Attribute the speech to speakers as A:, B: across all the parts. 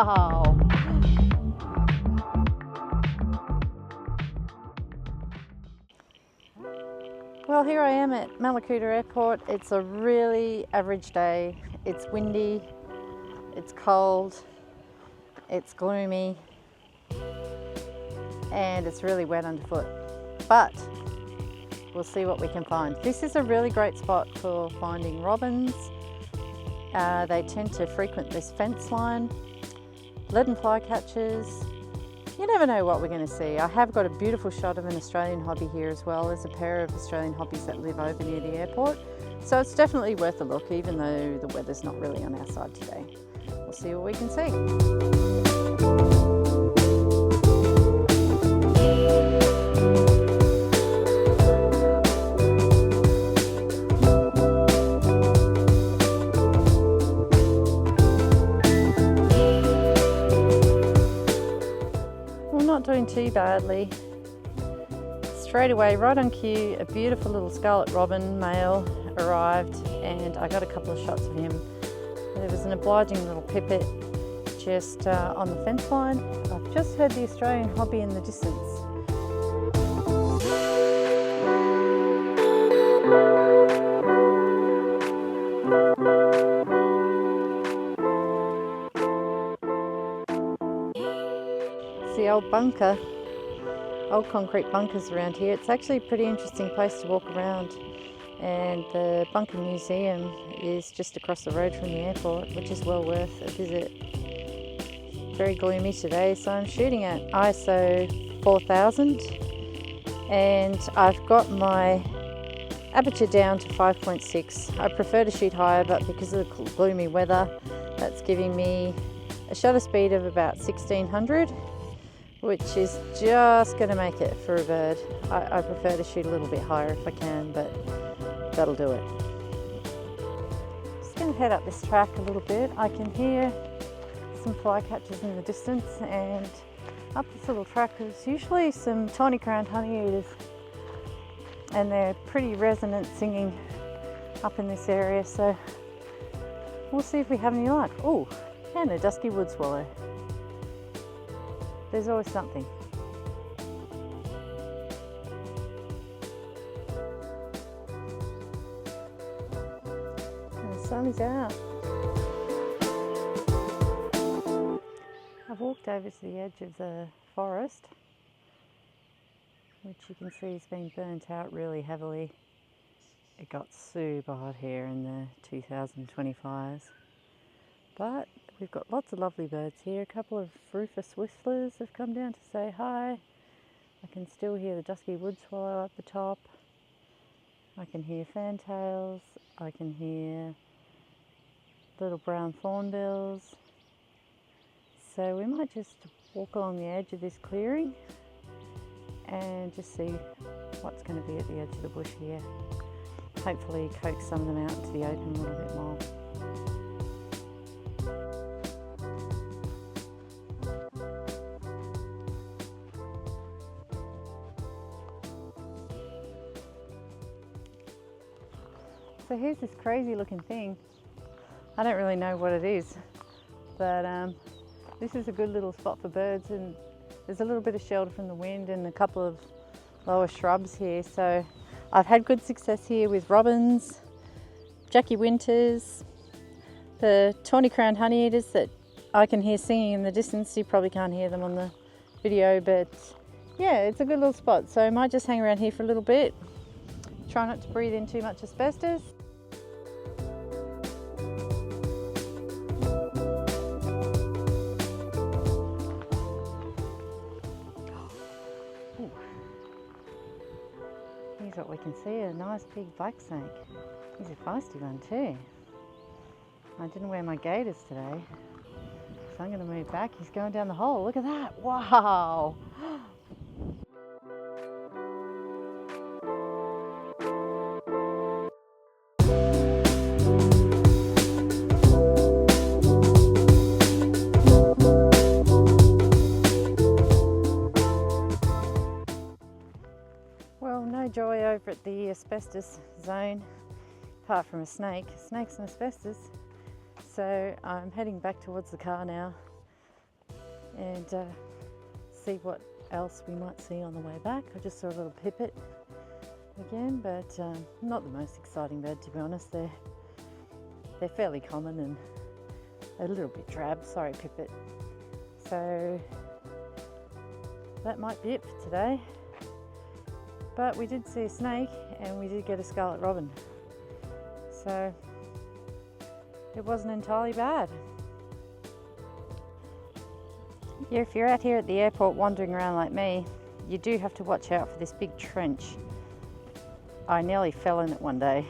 A: Wow! Well, here I am at Mallacoota Airport. It's a really average day. It's windy, it's cold, it's gloomy, and it's really wet underfoot. But we'll see what we can find. This is a really great spot for finding robins. They tend to frequent this fence line, lead and flycatchers. You never know what we're going to see. I have got a beautiful shot of an Australian hobby here as well. There's a pair of Australian hobbies that live over near the airport. So it's definitely worth a look, even though the weather's not really on our side today. We'll see what we can see. Not doing too badly. Straight away, right on cue, a beautiful little scarlet robin male arrived, and I got a couple of shots of him. There was an obliging little pipit just on the fence line. I've just heard the Australian hobby in the distance. The old bunker, old concrete bunkers around here. It's actually a pretty interesting place to walk around, and the bunker museum is just across the road from the airport, which is well worth a visit. Very gloomy today, so I'm shooting at ISO 4000, and I've got my aperture down to 5.6. I prefer to shoot higher, but because of the gloomy weather, that's giving me a shutter speed of about 1600. Which is just going to make it for a bird. I prefer to shoot a little bit higher if I can, but that'll do it. Just going to head up this track a little bit. I can hear some flycatchers in the distance, and up this little track there's usually some tawny crowned honeyeaters, and they're pretty resonant singing up in this area, so we'll see if we have any luck. Oh, and a dusky wood swallow. There's always something. And the sun is out. I've walked over to the edge of the forest, which you can see has been burnt out really heavily. It got super hot here in the 2025s. But we've got lots of lovely birds here. A couple of rufous whistlers have come down to say hi. I can still hear the dusky wood swallow at the top. I can hear fantails. I can hear little brown thornbills. So we might just walk along the edge of this clearing and just see what's going to be at the edge of the bush here. Hopefully coax some of them out into the open a little bit more. So here's this crazy looking thing. I don't really know what it is, but this is a good little spot for birds, and there's a little bit of shelter from the wind and a couple of lower shrubs here. So I've had good success here with robins, Jackie Winters, the tawny crowned honeyeaters that I can hear singing in the distance. You probably can't hear them on the video, but yeah, it's a good little spot. So I might just hang around here for a little bit. Try not to breathe in too much asbestos. Here's what we can see, a nice big black snake. He's a feisty one too. I didn't wear my gaiters today, so I'm going to move back. He's going down the hole. Look at that. Wow. Well, no joy over at the asbestos zone, apart from a snake. Snakes and asbestos. So I'm heading back towards the car now. and see what else we might see on the way back. I just saw a little pipit again, but not the most exciting bird, to be honest. They're fairly common and a little bit drab. Sorry, pipit. So that might be it for today. But we did see a snake and we did get a scarlet robin. So it wasn't entirely bad. Yeah, if you're out here at the airport wandering around like me, you do have to watch out for this big trench. I nearly fell in it one day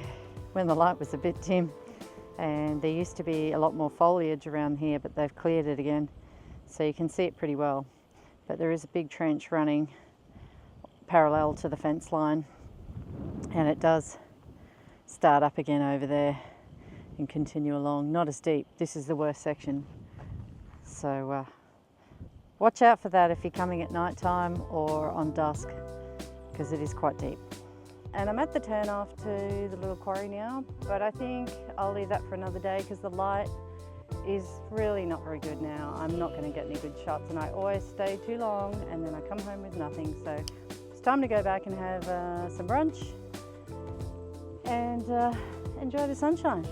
A: when the light was a bit dim, and there used to be a lot more foliage around here, but they've cleared it again, so you can see it pretty well. But there is a big trench running parallel to the fence line, and it does start up again over there and continue along. Not as deep. This is the worst section. So watch out for that if you're coming at night time or on dusk, because it is quite deep. And I'm at the turn off to the little quarry now, but I think I'll leave that for another day because the light is really not very good now. I'm not going to get any good shots, and I always stay too long and then I come home with nothing. So it's time to go back and have some brunch and enjoy the sunshine.